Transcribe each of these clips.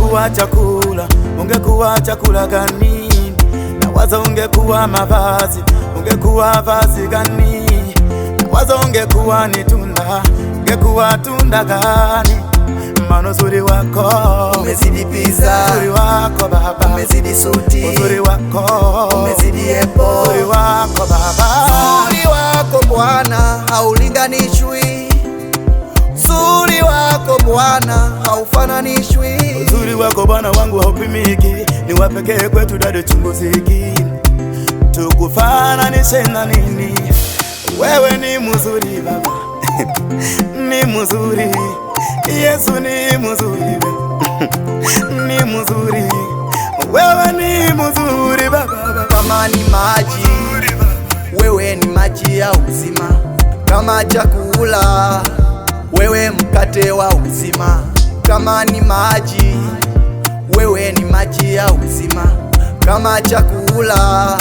ungekuwa chakula, ungekuwa chakula gani? Nawaza ungekuwa mavazi, ungekuwa vazi gani? Nawaza ungekuwa ni tunda, ungekuwa tunda gani? Maana uzuri wako umezidi pizza, uzuri wako Baba umezidi suti, uzuri wako umezidi epo, uzuri wako Baba, uzuri wako Bwana haulinganishwi, uzuri wako Bwana haufananishwi, uzuri wako Bwana wangu haupimiki, ni wa pekee kwetu dada chunguziki, tukufananishe na nini? Wewe ni mzuri Baba ni mzuri Yesu, ni mzuri ni mzuri, wewe ni mzuri Baba. Kama ni maji, wewe ni maji ya uzima. Kama chakula, wewe mkate wa uzima. Kama ni maji, wewe ni maji ya uzima. Kama chakula,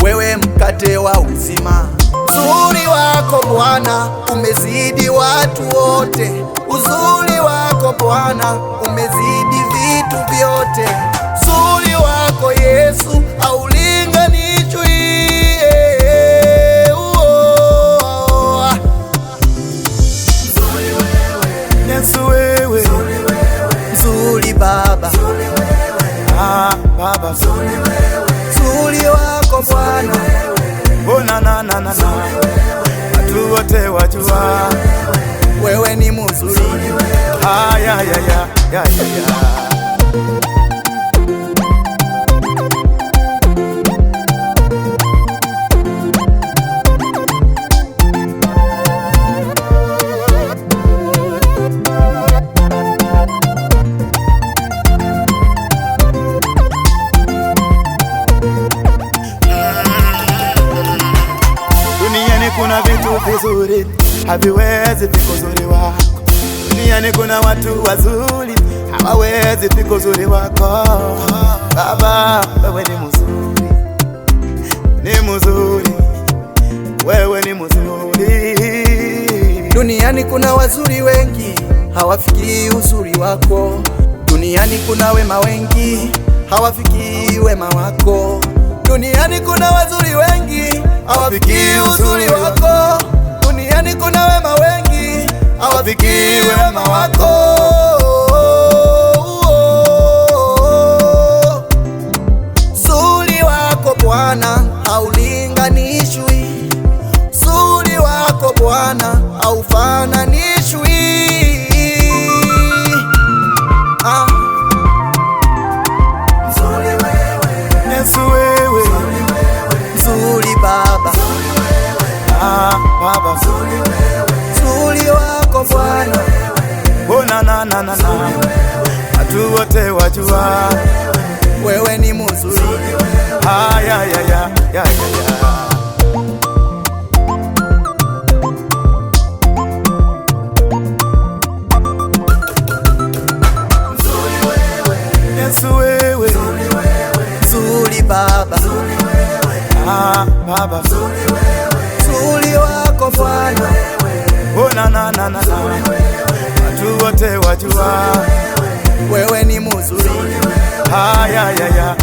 wewe mkate wa uzima. Uzuri wako Bwana umezidi watu wote, uzuri wako Bwana umezidi vitu vyote, uzuri wako Yesu haulinganishwi. Yesu wewe, uzuri Baba, Baba, uzuri wako Bwana, oh na na na na, watu wote wajua wewe ni mzuri. Ya. Duniani kuna vitu vizuri haviwezi fika uzuri wako. Duniani kuna watu wazuri hawawezi fika uzuri wako Baba. Wewe ni mzuri, ni mzuri, wewe ni mzuri. Duniani kuna wazuri wengi hawafiki uzuri wako. Duniani kuna wema wengi hawafiki wema wako. Duniani kuna wazuri wengi hawafiki uzuri wako. Duniani kuna wema wengi hawafiki wema wako. Uzuri wako Bwana haulinganishwi, uzuri wako Bwana haufananishwi. Yesu wewe, uzuri Baba, Baba, uzuri wako Bwana, oh na na na na, watu wote wajua wewe ni mzuri. Ya. Yesu wewe, uzuri Baba, Baba, uzuri wako Bwana, oh na na na, watu wote wajua wewe ni mzuri. ya.